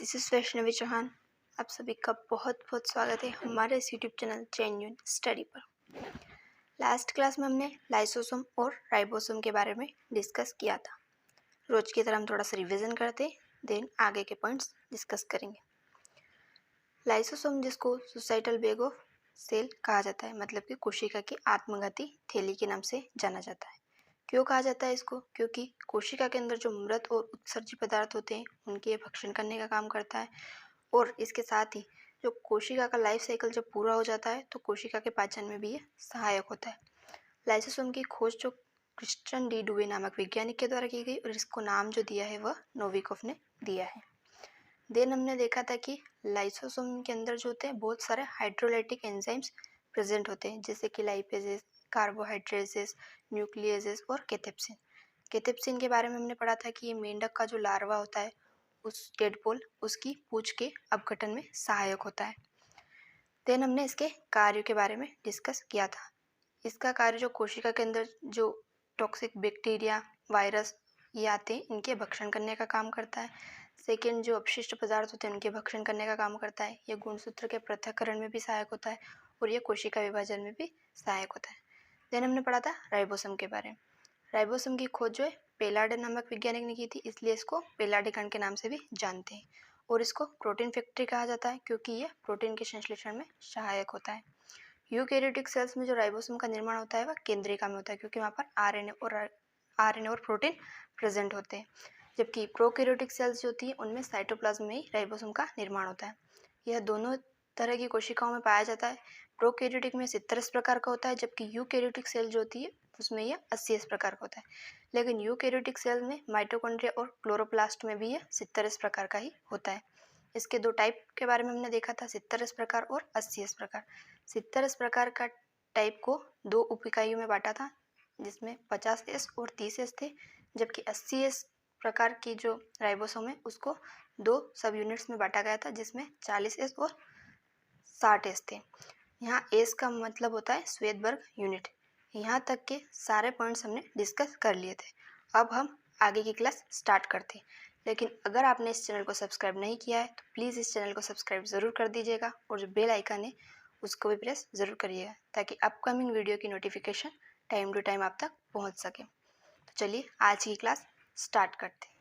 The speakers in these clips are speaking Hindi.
This is Vaishnavi Chauhan. आप सभी का बहुत बहुत स्वागत है हमारे इस यूट्यूब चैनल जेन्युइन स्टडी पर। लास्ट क्लास में हमने लाइसोसोम और राइबोसोम के बारे में डिस्कस किया था। रोज की तरह हम थोड़ा सा रिवीजन करते देन आगे के पॉइंट्स डिस्कस करेंगे। लाइसोसोम, जिसको सोसाइटल बैग ऑफ सेल कहा जाता है, मतलब कि कोशिका की आत्मघाती थैली के नाम से जाना जाता है। क्यों कहा जाता है इसको? क्योंकि कोशिका के अंदर जो मृत और उत्सर्जी पदार्थ होते हैं उनके भक्षण करने का काम करता है, और इसके साथ ही जो कोशिका का लाइफ साइकिल जब पूरा हो जाता है तो कोशिका के पाचन में भी ये सहायक होता है। लाइसोसोम की खोज जो क्रिश्चियन डी डुवे नामक वैज्ञानिक के द्वारा की गई, और इसको नाम जो दिया है वह नोविकोव ने दिया है। देन हमने देखा था कि लाइसोसोम के अंदर जो होते हैं बहुत सारे हाइड्रोलाइटिक एंजाइम्स प्रेजेंट होते हैं, जैसे कि लाइपेजेस, कार्बोहाइड्रेसेस, न्यूक्लियसेस और कैथेप्सिन। कैथेप्सिन के बारे में हमने पढ़ा था कि ये मेंढक का जो लार्वा होता है, उस टेडपोल, उसकी पूंछ के अपघटन में सहायक होता है। देन हमने इसके कार्यों के बारे में डिस्कस किया था। इसका कार्य जो कोशिका के अंदर जो टॉक्सिक बैक्टीरिया, वायरस ये आते हैं, इनके भक्षण करने का काम करता है। सेकेंड, जो अपशिष्ट पदार्थ होते हैं उनके भक्षण करने का काम करता है। ये गुणसूत्र के पृथक्करण में भी सहायक होता है, और ये कोशिका विभाजन में भी सहायक होता है। देन हमने पढ़ा था राइबोसोम के बारे में। राइबोसोम की खोज जो है पेलार्ड नामक वैज्ञानिक ने की थी, इसलिए इसको पेलार्डी खंड के नाम से भी जानते हैं। और इसको प्रोटीन फैक्ट्री कहा जाता है, क्योंकि ये प्रोटीन के संश्लेषण में सहायक होता है। यूकैरियोटिक सेल्स में जो राइबोसोम का निर्माण होता है वह केंद्रिका में होता है, क्योंकि वहाँ पर आरएनए और प्रोटीन प्रेजेंट होते हैं। जबकि प्रोकैरियोटिक सेल्स जो होती है उनमें साइटोप्लाज्म में ही राइबोसोम का निर्माण होता है। यह दोनों तरह की कोशिकाओं में पाया जाता है। प्रोकैरियोटिक में 70 प्रकार का होता है, जबकि यूकैरियोटिक सेल जो होती है उसमें यह 80 प्रकार का होता है। लेकिन यूकैरियोटिक सेल में माइटोकॉन्ड्रिया और क्लोरोप्लास्ट में भी यह 70 प्रकार का ही होता है। इसके दो टाइप के बारे में हमने देखा था, 70 प्रकार और 80 प्रकार। 70 प्रकार का टाइप को दो उप इकाइयों में बांटा था, जिसमें 50S और 30S थे। जबकि 80S प्रकार की जो राइबोसोम है उसको दो सब यूनिट्स में बांटा गया था, जिसमें 40S और 60S थे। यहाँ एस का मतलब होता है श्वेतबर्ग यूनिट। यहाँ तक के सारे पॉइंट्स हमने डिस्कस कर लिए थे। अब हम आगे की क्लास स्टार्ट करते हैं। लेकिन अगर आपने इस चैनल को सब्सक्राइब नहीं किया है तो प्लीज़ इस चैनल को सब्सक्राइब ज़रूर कर दीजिएगा, और जो बेल आइकन है उसको भी प्रेस ज़रूर करिएगा, ताकि अपकमिंग वीडियो की नोटिफिकेशन टाइम टू टाइम आप तक पहुँच सके। तो चलिए आज की क्लास स्टार्ट करते हैं।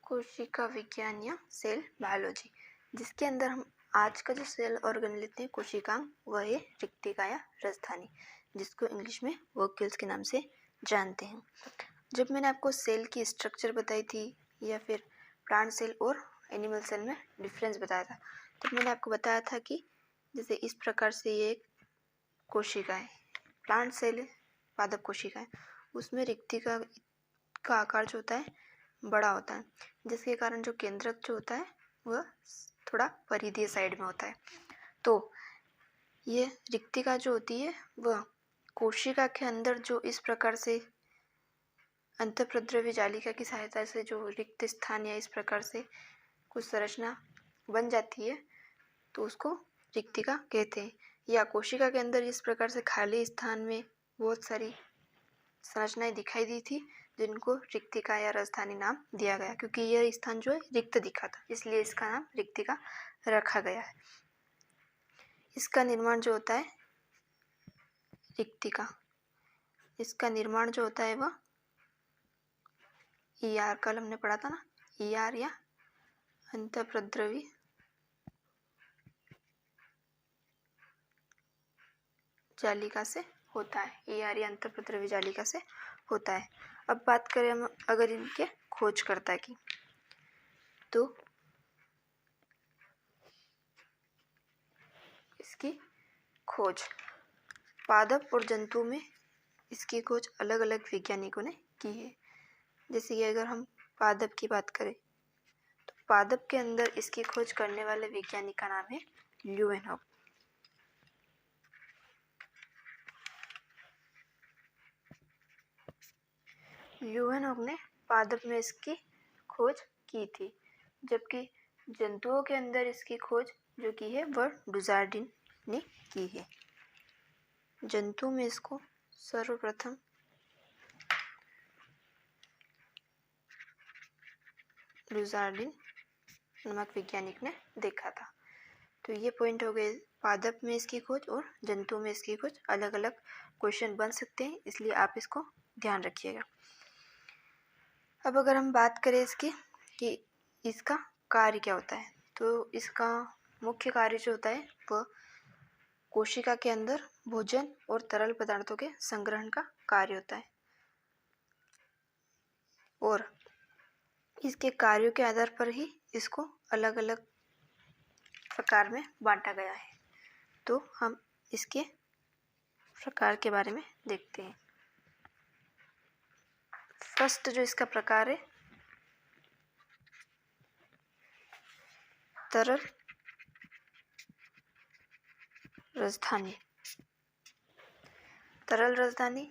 कोशिका विज्ञान या सेल बायोलॉजी, जिसके अंदर हम आज का जो सेल ऑर्गन लेते हैं कोशिकांग, वह है रिक्तिका या राजधानी, जिसको इंग्लिश में वोक्यूल्स के नाम से जानते हैं। जब मैंने आपको सेल की स्ट्रक्चर बताई थी, या फिर प्लांट सेल और एनिमल सेल में डिफरेंस बताया था, तो मैंने आपको बताया था कि जैसे इस प्रकार से ये एक कोशिका है, प्लांट सेल है, पादप कोशिका है, उसमें रिक्तिका का आकार जो होता है बड़ा होता है, जिसके कारण जो केंद्रक जो होता है वह थोड़ा परिधीय साइड में होता है। तो ये रिक्तिका जो होती है वह कोशिका के अंदर जो इस प्रकार से अंतःप्रद्रव्य जालिका की सहायता से जो रिक्त स्थान या इस प्रकार से कुछ संरचना बन जाती है, तो उसको रिक्तिका कहते हैं। या कोशिका के अंदर इस प्रकार से खाली स्थान में बहुत सारी संरचनाएं दिखाई दी थी, जिनको रिक्तिका या राजधानी नाम दिया गया, क्योंकि यह स्थान जो है रिक्त दिखा था, इसलिए इसका नाम रिक्तिका रखा गया है। इसका निर्माण जो होता है रिक्तिका, इसका निर्माण जो होता है वह ईआर, कल हमने पढ़ा था ना, ईआर या अंतःप्रद्रवी जालिका से होता है। ईआर या अंतःप्रद्रवी जालिका से होता है। अब बात करें हम अगर इनके खोजकर्ता की, तो इसकी खोज पादप और जंतु में इसकी खोज अलग अलग वैज्ञानिकों ने की है। जैसे कि अगर हम पादप की बात करें, तो पादप के अंदर इसकी खोज करने वाले वैज्ञानिक का नाम है ल्यूवेनहॉक। ल्यूवेनहॉक ने पादप में इसकी खोज की थी, जबकि जंतुओं के अंदर इसकी खोज जो की है वह डुजार्डिन ने की है। जंतु में इसको सर्वप्रथम डुजार्डिन नमक वैज्ञानिक ने देखा था। तो ये पॉइंट हो गए पादप में इसकी खोज और जंतु में इसकी खोज। अलग अलग क्वेश्चन बन सकते हैं, इसलिए आप इसको ध्यान रखिएगा। अब अगर हम बात करें इसकी कि इसका कार्य क्या होता है, तो इसका मुख्य कार्य जो होता है वह कोशिका के अंदर भोजन और तरल पदार्थों के संग्रहण का कार्य होता है, और इसके कार्यों के आधार पर ही इसको अलग अलग प्रकार में बांटा गया है। तो हम इसके प्रकार के बारे में देखते हैं। फर्स्ट जो इसका प्रकार है, तरल राजधानी। तरल राजधानी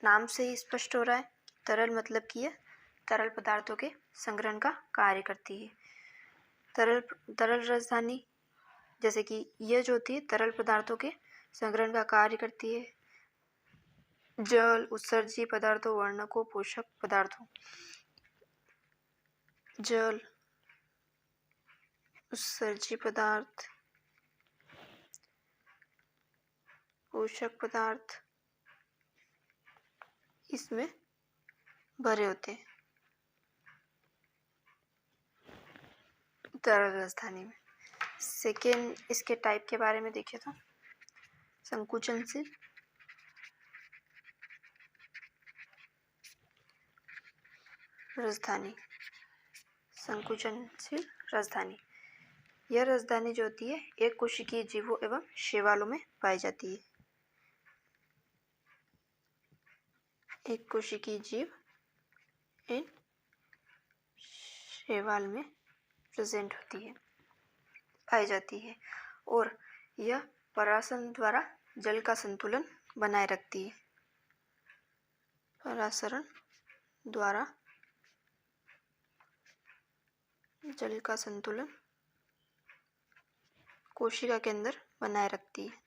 नाम से ही स्पष्ट हो रहा है। तरल मतलब कि यह तरल पदार्थों के संग्रहण का कार्य करती है। तरल राजधानी जैसे कि यह जो होती है तरल पदार्थों के संग्रहण का कार्य करती है। जल, उत्सर्जी पदार्थों, वर्णकों, पोषक पदार्थों। जल, उत्सर्जी पदार्थ, पोषक पदार्थ इसमें भरे होते हैं तरल राजधानी में। सेकेंड इसके टाइप के बारे में देखें तो संकुचनशील राजधानी। संकुचनशील राजधानी, यह राजधानी जो होती है एक कोशिकीय जीवों एवं शैवालों में पाई जाती है। एक कोशिकीय जीव इन शैवाल में प्रेजेंट होती है, पाई जाती है, और यह परासरण द्वारा जल का संतुलन बनाए रखती है। परासरण द्वारा जल का संतुलन कोशिका के अंदर बनाए रखती है।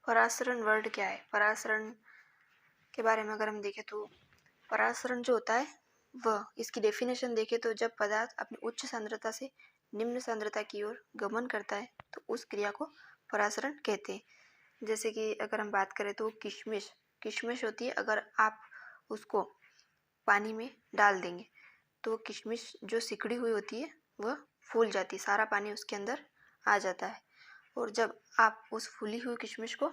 परासरण वर्ड क्या है? परासरण के बारे में अगर हम देखें तो परासरण जो होता है वह, इसकी डेफिनेशन देखें तो जब पदार्थ अपनी उच्च सांद्रता से निम्न सांद्रता की ओर गमन करता है तो उस क्रिया को परासरण कहते हैं। जैसे कि अगर हम बात करें तो किशमिश होती है, अगर आप उसको पानी में डाल देंगे तो किशमिश जो सिकुड़ी हुई होती है वह फूल जाती है, सारा पानी उसके अंदर आ जाता है। और जब आप उस फूली हुई किशमिश को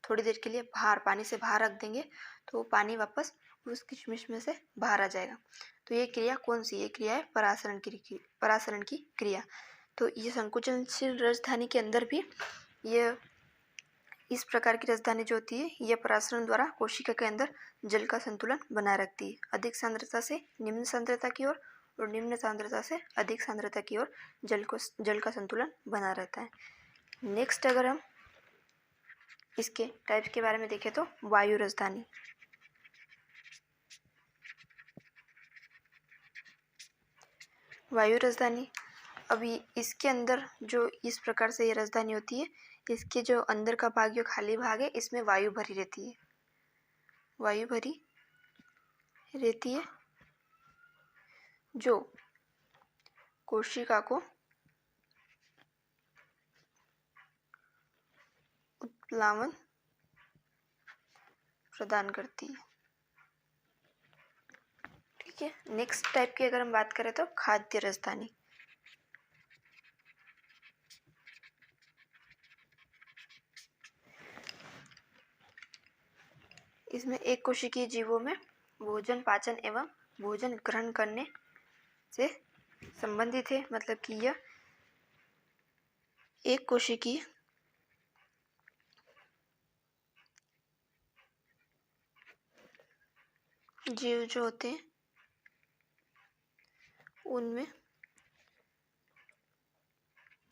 थोड़ी देर के लिए पानी से बाहर रख देंगे तो वो पानी वापस उस किशमिश में से बाहर आ जाएगा। तो ये क्रिया कौन सी? ये क्रिया है परासरण की क्रिया। तो ये संकुचनशील राजधानी के अंदर भी ये इस प्रकार की राजधानी जो होती है यह परासरण द्वारा कोशिका के अंदर जल का संतुलन बनाए रखती है। अधिक सांद्रता से निम्न सांद्रता की ओर और निम्न सांद्रता से अधिक सांद्रता की ओर जल का संतुलन बना रहता है। नेक्स्ट अगर हम इसके टाइप्स के बारे में देखें तो वायु राजधानी। वायु राजधानी, अभी इसके अंदर जो इस प्रकार से ये राजधानी होती है, इसके जो अंदर का भाग जो खाली भाग है इसमें वायु भरी रहती है। वायु भरी रहती है जो कोशिका को उत्प्लावन प्रदान करती है। ठीक है। नेक्स्ट टाइप की अगर हम बात करें तो खाद्य राजधानी। इसमें एक कोशिकीय जीवों में भोजन पाचन एवं भोजन ग्रहण करने से संबंधित है, मतलब कि यह एक कोशिकीय जीव जो होते हैं उनमें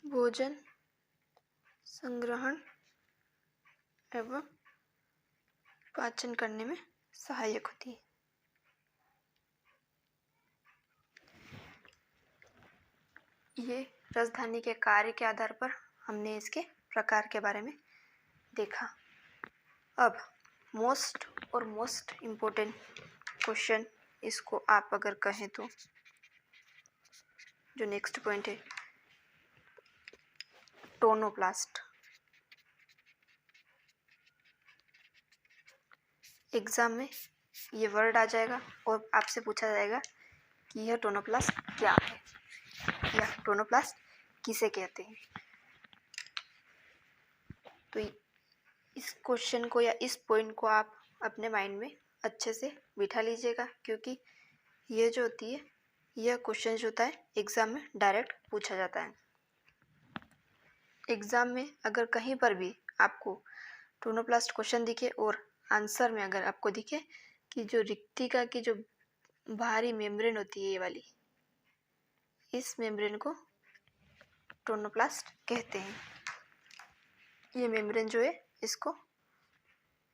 भोजन संग्रहण एवं पाचन करने में सहायक होती है। ये राजधानी के कार्य के आधार पर हमने इसके प्रकार के बारे में देखा। अब मोस्ट इम्पोर्टेंट क्वेश्चन इसको आप अगर कहें तो जो नेक्स्ट पॉइंट है टोनोप्लास्ट। एग्जाम में ये वर्ड आ जाएगा और आपसे पूछा जाएगा कि यह टोनोप्लास्ट क्या है या टोनोप्लास्ट किसे कहते हैं। तो इस क्वेश्चन को या इस पॉइंट को आप अपने माइंड में अच्छे से बिठा लीजिएगा, क्योंकि ये जो होती है यह क्वेश्चन जो होता है एग्ज़ाम में डायरेक्ट पूछा जाता है। एग्ज़ाम में अगर कहीं पर भी आपको टोनोप्लास्ट क्वेश्चन दिखे और आंसर में अगर आपको दिखे कि जो रिक्तिका की जो बाहरी मेम्ब्रेन होती है ये वाली, इस मेम्ब्रेन को टोनोप्लास्ट कहते हैं। ये मेम्ब्रेन जो है इसको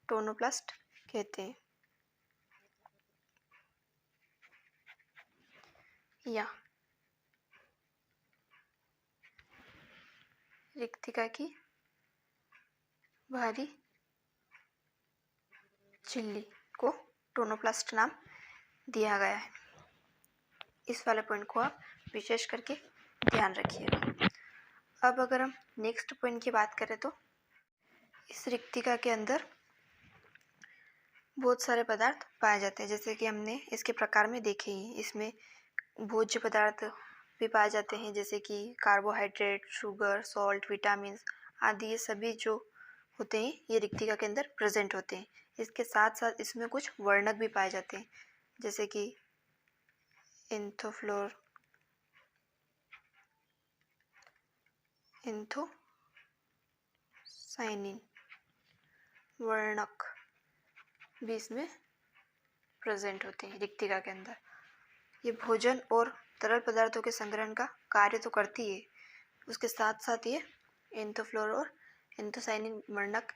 टोनोप्लास्ट कहते हैं। या रिक्तिका की बाहरी झिल्ली को टोनोप्लास्ट नाम दिया गया है। इस वाले पॉइंट को आप विशेष करके ध्यान रखिएगा। अब अगर हम नेक्स्ट पॉइंट की बात करें तो इस रिक्तिका के अंदर बहुत सारे पदार्थ पाए जाते हैं, जैसे कि हमने इसके प्रकार में देखे ही। इसमें भोज्य पदार्थ भी पाए जाते हैं, जैसे कि कार्बोहाइड्रेट, शुगर, सॉल्ट, विटामिन आदि, ये सभी जो होते हैं ये रिक्तिका के अंदर प्रेजेंट होते हैं। इसके साथ साथ इसमें कुछ वर्णक भी पाए जाते हैं, जैसे कि एंथोफ्लोर, एंथोसाइनिन वर्णक भी इसमें प्रेजेंट होते हैं रिक्तिका के अंदर। ये भोजन और तरल पदार्थों के संग्रहण का कार्य तो करती है, उसके साथ साथ ये एंथोफ्लोर और एंथोसाइनिन वर्णक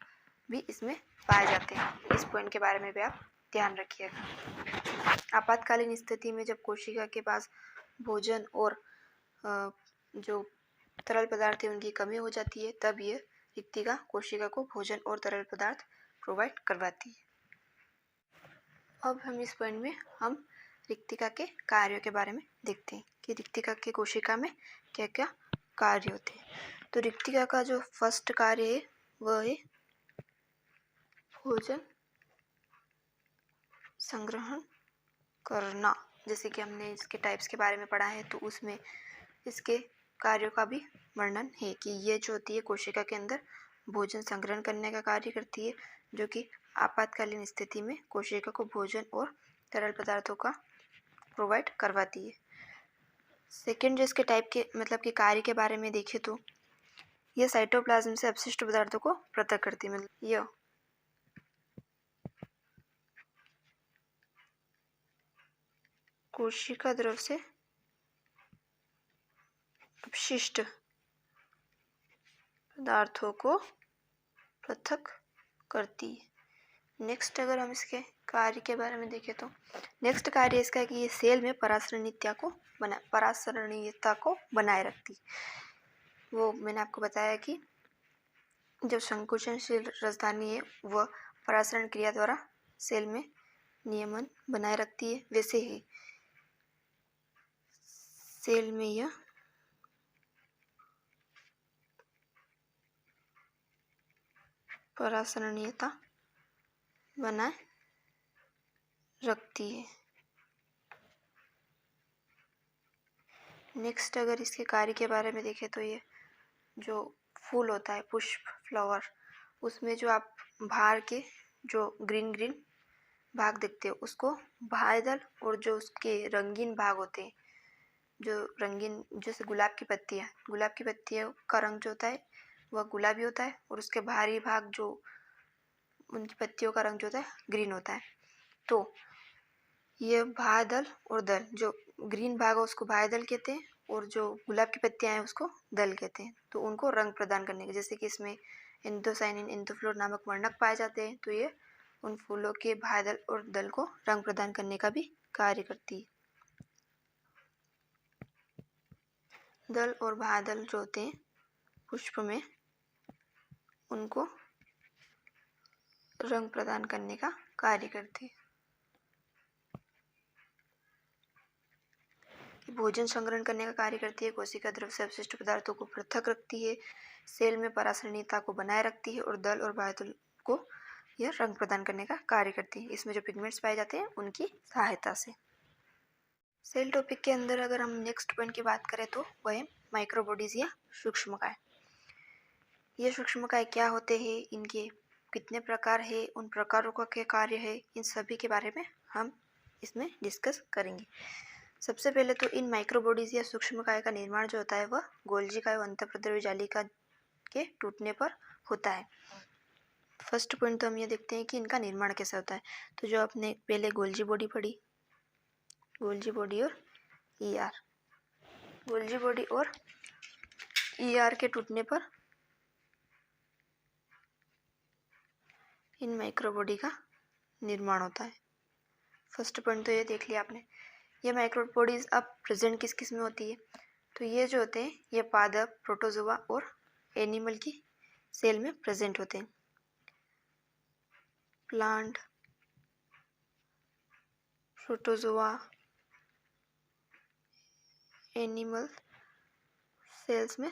भी इसमें पाए जाते हैं। इस पॉइंट के बारे में भी आप ध्यान रखिएगा। आपातकालीन स्थिति में जब कोशिका के पास भोजन और जो तरल पदार्थ है उनकी कमी हो जाती है, तब ये रिक्तिका कोशिका को भोजन और तरल पदार्थ प्रोवाइड करवाती है। अब हम इस पॉइंट में हम रिक्तिका के कार्यों के बारे में देखते हैं कि रिक्तिका की कोशिका में क्या क्या कार्य होते हैं। तो रिक्तिका का जो फर्स्ट कार्य है वह है भोजन संग्रहण करना। जैसे कि हमने इसके टाइप्स के बारे में पढ़ा है, तो उसमें इसके कार्यों का भी वर्णन है कि ये जो होती है कोशिका के अंदर भोजन संग्रहण करने का कार्य करती है, जो कि आपातकालीन स्थिति में कोशिका को भोजन और तरल पदार्थों का प्रोवाइड करवाती है। सेकेंड जो इसके टाइप के मतलब कि कार्य के बारे में देखें तो यह साइटोप्लाज्म से अपशिष्ट पदार्थों को पृथक करती है। मतलब यह कोशिका द्रव से अपशिष्ट पदार्थों को पृथक करती है। नेक्स्ट अगर हम इसके कार्य के बारे में देखें तो नेक्स्ट कार्य इसका है कि ये सेल में परासरणीयता को बनाए रखती है। वो मैंने आपको बताया कि जब संकुचनशील राजधानी है वह परासरण क्रिया द्वारा सेल में नियमन बनाए रखती है, वैसे ही सेल में यह परासरणीयता बनाए रखती है। नेक्स्ट अगर इसके कार्य के बारे में देखें तो ये जो फूल होता है पुष्प फ्लावर, उसमें जो आप बाहर के जो ग्रीन ग्रीन भाग देखते हो उसको बाह्यदल, और जो उसके रंगीन भाग होते हैं जो रंगीन, जैसे गुलाब की पत्तियों का रंग जो होता है वह गुलाबी होता है, और उसके बाहरी भाग जो उनकी पत्तियों का रंग जो होता है ग्रीन होता है। तो ये बाह्यदल और दल, जो ग्रीन भाग है उसको बाह्यदल कहते हैं और जो गुलाब की पत्तियां हैं उसको दल कहते हैं। तो उनको रंग प्रदान करने के, जैसे कि इसमें एंथोसाइनिन, एंथोफ्लोर नामक वर्णक पाए जाते हैं, तो ये उन फूलों के बाह्यदल और दल को रंग प्रदान करने का भी कार्य करती है। दल और बाह्यदल जो होते हैं पुष्प में, उनको रंग प्रदान करने का कार्य करती है। भोजन संग्रहण करने का कार्य करती है, कोशिका द्रव से अपशिष्ट पदार्थों को पृथक रखती है, सेल में परासरणीयता को बनाए रखती है और दल और बाह्यतल को यह रंग प्रदान करने का कार्य करती है। इसमें जो पिगमेंट्स पाए जाते हैं उनकी सहायता से। सेल टॉपिक के अंदर अगर हम नेक्स्ट पॉइंट की बात करें तो वह है माइक्रोबॉडीज या सूक्ष्मकाय। ये सूक्ष्मकाय क्या होते हैं, इनके कितने प्रकार है, उन प्रकारों का क्या कार्य है, इन सभी के बारे में हम इसमें डिस्कस करेंगे। सबसे पहले तो इन माइक्रोबॉडीज या सूक्ष्मकाय का निर्माण जो होता है वह गोल्जी काय और अंतःप्रद्रव्य जालिका के टूटने पर होता है। फर्स्ट पॉइंट तो हम ये देखते हैं कि इनका निर्माण कैसे होता है। तो जो आपने पहले गोल्जी बॉडी पढ़ी, गोल्जी बॉडी और ईआर, गोल्जी बॉडी और ईआर के टूटने पर इन माइक्रोबॉडी का निर्माण होता है। फर्स्ट पॉइंट तो ये देख लिया आपने। ये माइक्रोबॉडीज अब प्रेजेंट किस किस में होती है, तो ये जो होते हैं ये पादप, प्रोटोजोआ और एनिमल की सेल में प्रेजेंट होते हैं। प्लांट, प्रोटोजोआ, एनिमल सेल्स में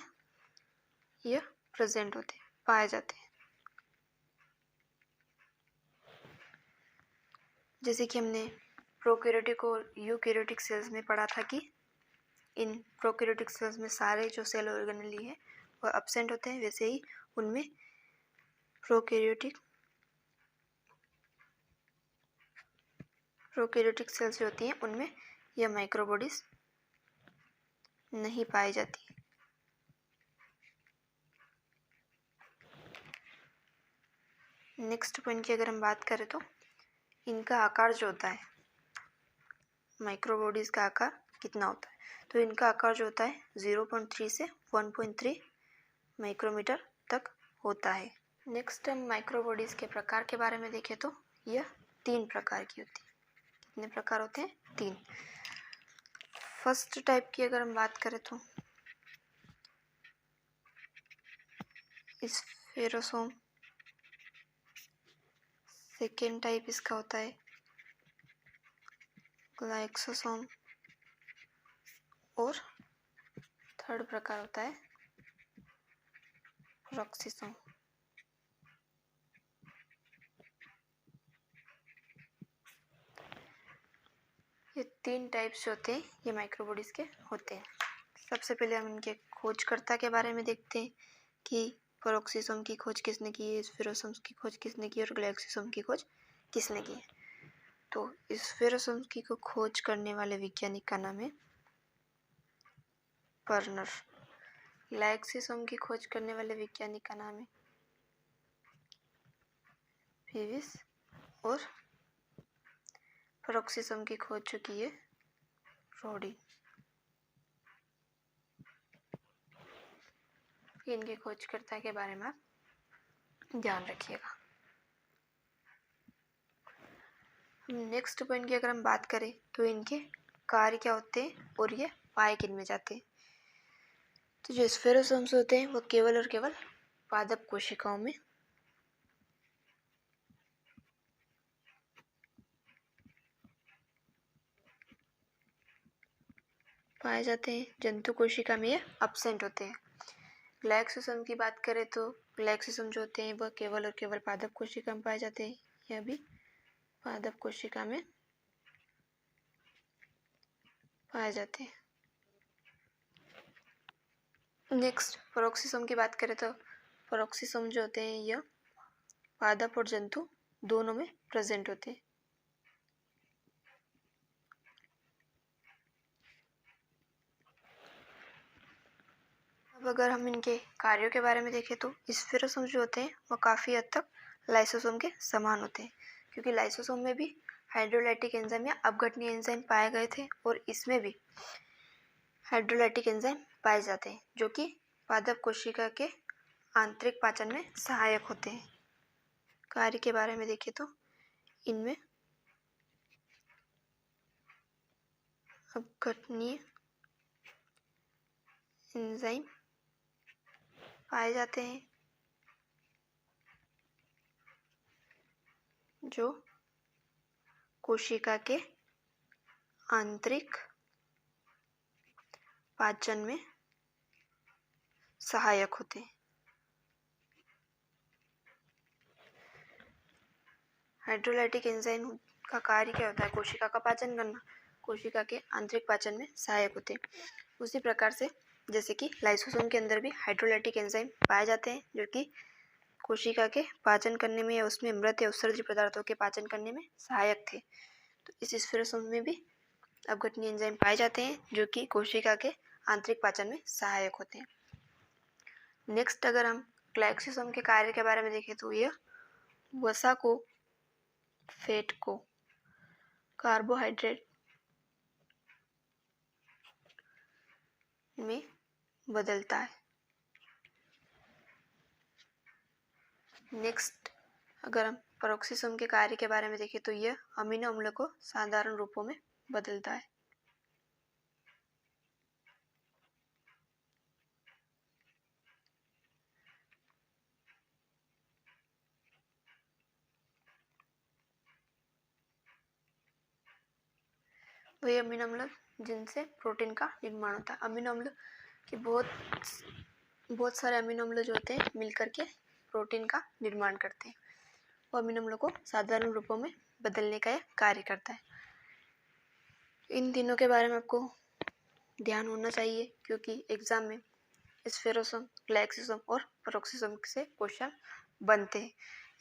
ये प्रेजेंट होते हैं, पाए जाते हैं। जैसे कि हमने प्रोकैरियोटिक और यूकैरियोटिक सेल्स में पढ़ा था कि इन प्रोकैरियोटिक सेल्स में सारे जो सेल ऑर्गेनेली है वह एब्सेंट होते हैं, वैसे ही उनमें प्रोकैरियोटिक सेल्स जो होती हैं उनमें यह माइक्रोबॉडीज नहीं पाई जाती। नेक्स्ट पॉइंट की अगर हम बात करें तो इनका आकार जो होता है, माइक्रोबॉडीज का आकार कितना होता है, तो इनका आकार जो होता है 0.3 से 1.3 माइक्रोमीटर तक होता है। नेक्स्ट हम माइक्रोबॉडीज के प्रकार के बारे में देखें तो यह 3 प्रकार की होती है। कितने प्रकार होते हैं? 3। फर्स्ट टाइप की अगर हम बात करें तो स्फेरोसोम, सेकेंड टाइप इसका होता है ग्लाइक्सोसोम और थर्ड प्रकार होता है रॉक्सिसोम। ये 3 टाइप्स होते हैं ये माइक्रोबॉडीज के होते हैं। सबसे पहले हम इनके खोजकर्ता के बारे में देखते हैं कि पेरोक्सिसोम की खोज किसने की है, स्फेरोसोम की खोज किसने की और ग्लाइक्सोसोम की खोज किसने की है। तो स्फेरोसोम की को खोज करने वाले वैज्ञानिक का नाम है पर्नर। ग्लाइक्सोसोम की खोज करने वाले वैज्ञानिक का नाम है पीविस और पेरोक्सिसोम की खोज जो की है रोडी। इनके खोजकर्ता के बारे में आप ध्यान रखिएगा। नेक्स्ट पॉइंट की अगर हम बात करें तो इनके कार्य क्या होते हैं और ये पाए किन में जाते हैं। तो जो स्फेरोसोम्स होते हैं वो केवल और केवल पादप कोशिकाओं में पाए जाते हैं, जंतु कोशिका में ये एब्सेंट होते हैं। ग्लाइक्सोसोम की बात करें तो ग्लाइक्सोसोम जो होते हैं वह केवल और केवल पादप कोशिका में पाए जाते हैं, यह भी पादप कोशिका में पाए जाते हैं। नेक्स्ट पेरोक्सिसोम की बात करें तो पेरोक्सिसोम जो होते हैं यह पादप और जंतु दोनों में प्रेजेंट होते हैं। अब अगर हम इनके कार्यों के बारे में देखें तो स्फेरोसोम जो होते हैं वो काफ़ी हद तक लाइसोसोम के समान होते हैं, क्योंकि लाइसोसोम में भी हाइड्रोलाइटिक एंजाइम या अपघटनीय एंजाइम पाए गए थे और इसमें भी हाइड्रोलाइटिक एंजाइम पाए जाते हैं जो कि पादप कोशिका के आंतरिक पाचन में सहायक होते हैं। कार्य के बारे में देखें तो इनमें अपघटनीय एंजाइम पाए जाते हैं जो कोशिका के आंतरिक पाचन में सहायक होते हैं। हाइड्रोलाइटिक एंजाइम का कार्य क्या होता है? कोशिका का पाचन करना, कोशिका के आंतरिक पाचन में सहायक होते हैं। उसी प्रकार से जैसे कि लाइसोसोम के अंदर भी हाइड्रोलाइटिक एंजाइम पाए जाते हैं जो कि कोशिका के पाचन करने में या उसमें मृत या उत्सर्ज्य पदार्थों के पाचन करने में सहायक थे। तो इस स्फेरोसोम में भी अपघटनीय एंजाइम पाए जाते हैं जो कि कोशिका के आंतरिक पाचन में सहायक होते हैं। नेक्स्ट अगर हम ग्लाइकोसोम के कार्य के बारे में देखें तो यह वसा को, फैट को कार्बोहाइड्रेट में बदलता है। नेक्स्ट अगर हम पेरोक्सिसोम के कार्य के बारे में देखें तो यह अमीनो अम्ल को साधारण रूपों में बदलता है। वही अमीनो अम्ल जिनसे प्रोटीन का निर्माण होता है। अमीनो अम्ल के बहुत सारे अमीनो अम्ल जो होते हैं मिलकर के प्रोटीन का निर्माण करते हैं। वो अमीनो अम्लों को साधारण रूपों में बदलने का यह कार्य करता है। इन तीनों के बारे में आपको ध्यान होना चाहिए क्योंकि एग्जाम में स्फेरोसोम, ग्लाइकोसोम और पेरोक्सिसोम से क्वेश्चन बनते हैं।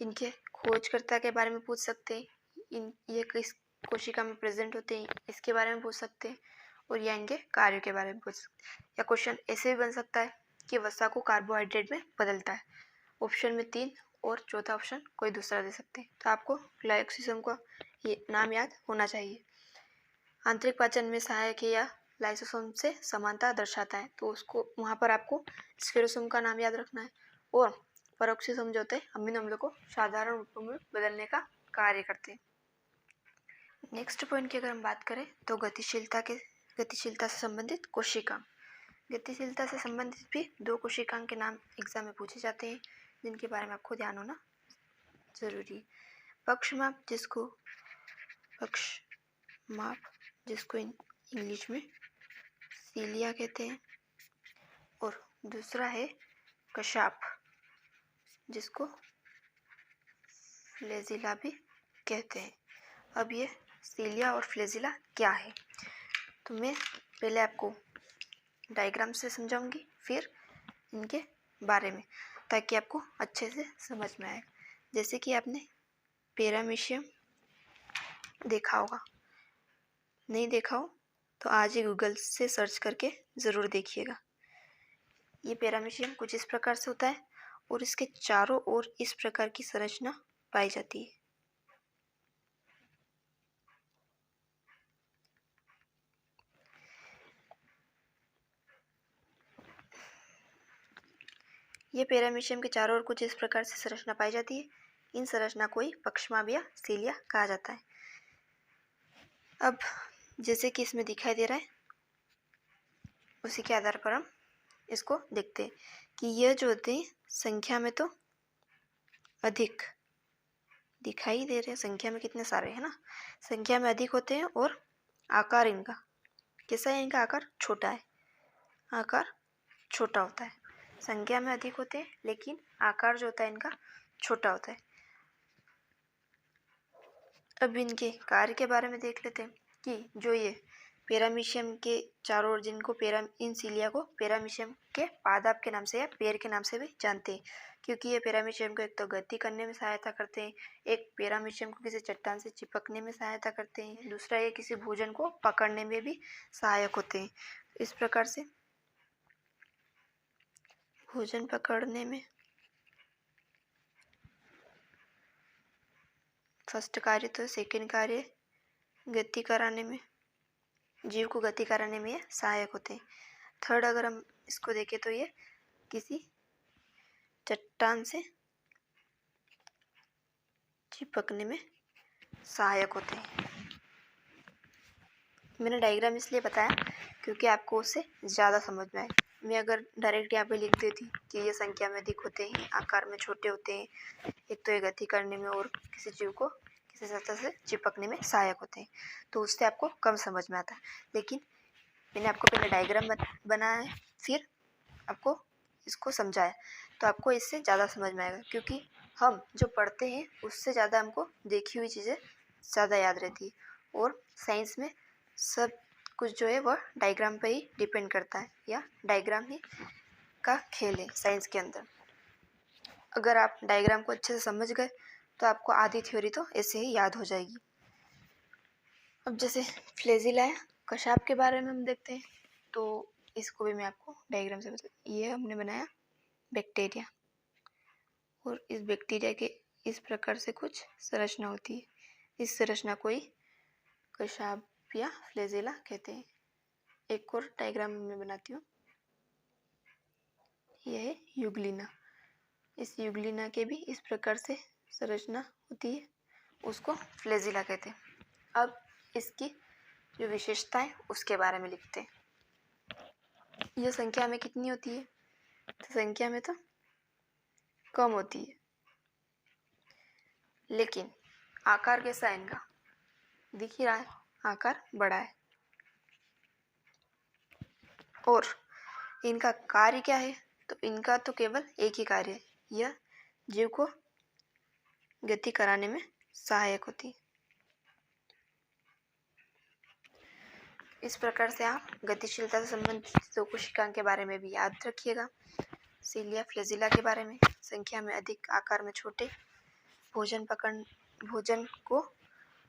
इनके खोजकर्ता के बारे में पूछ सकते हैं, ये किस कोशिका में प्रेजेंट होते हैं इसके बारे में पूछ सकते हैं, और या इनके कार्यों के बारे में पूछ सकते हैं। या क्वेश्चन ऐसे भी बन सकता है कि वसा को कार्बोहाइड्रेट में बदलता है। ऑप्शन में 3 और चौथा ऑप्शन कोई दूसरा दे सकते हैं। तो आपको ग्लाइकोसोम का ये नाम याद होना चाहिए। आंतरिक पाचन में सहायक है या लाइसोसोम से समानता दर्शाता है, तो उसको वहाँ पर आपको स्फेरोसोम का नाम याद रखना है। और पेरोक्सिसोम जो होते हैं अमीनो अम्लों को साधारण रूपों में बदलने का कार्य करते हैं। नेक्स्ट पॉइंट की अगर हम बात करें तो गतिशीलता से संबंधित कोशिका। गतिशीलता से संबंधित भी 2 कोशिकाओं के नाम एग्जाम में पूछे जाते हैं जिनके बारे में आपको ध्यान होना जरूरी है। पक्षमाप जिसको इंग्लिश में सीलिया कहते हैं, और दूसरा है कशाप जिसको फ्लैजिला भी कहते हैं। अब ये सीलिया और फ्लैजिला क्या है तो मैं पहले आपको डायग्राम से समझाऊंगी फिर इनके बारे में, ताकि आपको अच्छे से समझ में आए। जैसे कि आपने पैरामीशियम देखा होगा, नहीं देखा हो तो आज ही गूगल से सर्च करके ज़रूर देखिएगा। ये पैरामीशियम कुछ इस प्रकार से होता है और इसके चारों ओर इस प्रकार की संरचना पाई जाती है। ये पैरामीशियम के चारों ओर कुछ इस प्रकार से संरचना पाई जाती है। इन संरचना को ही पक्षमाप या सीलिया कहा जाता है। अब जैसे कि इसमें दिखाई दे रहा है उसी के आधार पर हम इसको देखते हैं कि यह जो होते हैं संख्या में तो अधिक दिखाई दे रहे हैं, संख्या में कितने सारे हैं ना, संख्या में अधिक होते हैं और आकार इनका कैसा है? इनका आकार छोटा है, आकार छोटा होता है। संख्या में अधिक होते हैं लेकिन आकार जो होता है इनका छोटा होता है। अब इनके कार्य के बारे में देख लेते हैं कि जो ये पैरामीशियम के चारों ओर जिनको इन सीलिया को पैरामीशियम के पादप के नाम से या पैर के नाम से भी जानते हैं, क्योंकि ये पैरामीशियम को एक तो गति करने में सहायता करते हैं, एक पैरामीशियम को किसी चट्टान से चिपकने में सहायता करते हैं, दूसरा ये किसी भोजन को पकड़ने में भी सहायक होते हैं। इस प्रकार से भोजन पकड़ने में फर्स्ट कार्य, तो सेकंड कार्य गति कराने में, जीव को गति कराने में सहायक होते हैं। थर्ड अगर हम इसको देखें तो ये किसी चट्टान से चिपकने में सहायक होते हैं। मैंने डायग्राम इसलिए बताया क्योंकि आपको उससे ज़्यादा समझ में आए। मैं अगर डायरेक्ट यहाँ पे लिख देती कि ये संख्या में अधिक होते हैं, आकार में छोटे होते हैं, एक तो ये गति करने में और किसी जीव को किसी सतह से चिपकने में सहायक होते हैं, तो उससे आपको कम समझ में आता है। लेकिन मैंने आपको पहले डायग्राम बनाया है, फिर आपको इसको समझाया, तो आपको इससे ज़्यादा समझ में आएगा, क्योंकि हम जो पढ़ते हैं उससे ज़्यादा हमको देखी हुई चीज़ें ज़्यादा याद रहती है। और साइंस में सब कुछ जो है वह डायग्राम पर ही डिपेंड करता है, या डायग्राम ही का खेल है साइंस के अंदर। अगर आप डायग्राम को अच्छे से समझ गए तो आपको आधी थ्योरी तो ऐसे ही याद हो जाएगी। अब जैसे फ्लैजिला है, कशाप के बारे में हम देखते हैं, तो इसको भी मैं आपको डायग्राम से ये हमने बनाया बैक्टीरिया, और इस बैक्टीरिया के इस प्रकार से कुछ संरचना होती है। इस संरचना को ही कशाप या फ्लैजिला कहते हैं। एक और डायग्राम मैं बनाती हूँ, यह है यूग्लिना। इस यूग्लिना के भी इस प्रकार से संरचना होती है, उसको फ्लैजिला कहते हैं। अब इसकी जो विशेषता है उसके बारे में लिखते हैं। यह संख्या में कितनी होती है? तो संख्या में तो कम होती है, लेकिन आकार कैसा है इनका? दिख ही रहा है, आकार बड़ा है। और इनका कार्य क्या है? तो इनका तो केवल एक ही कार्य है, यह जीव को गति कराने में सहायक होती है। इस प्रकार से आप गतिशीलता से संबंधित दो कोशिकाओं के बारे में भी याद रखिएगा। सीलिया फ्लैजिला के बारे में, संख्या में अधिक, आकार में छोटे, भोजन को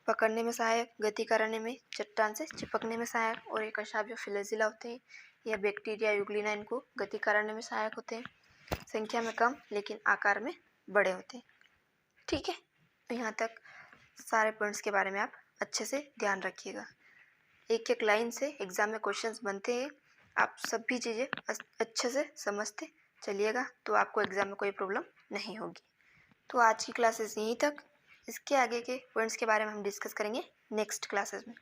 पकड़ने में सहायक, गति कराने में, चट्टान से चिपकने में सहायक। और एक कशाप जो फ्लैजिला होते हैं या बैक्टीरिया यूग्लिना, इनको गति कराने में सहायक होते हैं। संख्या में कम लेकिन आकार में बड़े होते हैं। ठीक है, तो यहाँ तक सारे पॉइंट्स के बारे में आप अच्छे से ध्यान रखिएगा। एक एक लाइन से एग्जाम में क्वेश्चंस बनते हैं, आप सभी चीज़ें अच्छे से समझते चलिएगा, तो आपको एग्जाम में कोई प्रॉब्लम नहीं होगी। तो आज की क्लासेस यहीं तक। इसके आगे के पॉइंट्स के बारे में हम डिस्कस करेंगे नेक्स्ट क्लासेस में।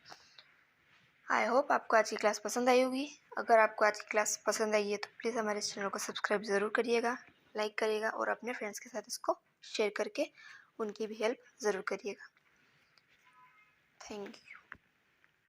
आई होप आपको आज की क्लास पसंद आई होगी। अगर आपको आज की क्लास पसंद आई है तो प्लीज़ हमारे इस चैनल को सब्सक्राइब ज़रूर करिएगा, लाइक करिएगा, और अपने फ्रेंड्स के साथ इसको शेयर करके उनकी भी हेल्प ज़रूर करिएगा। Thank you.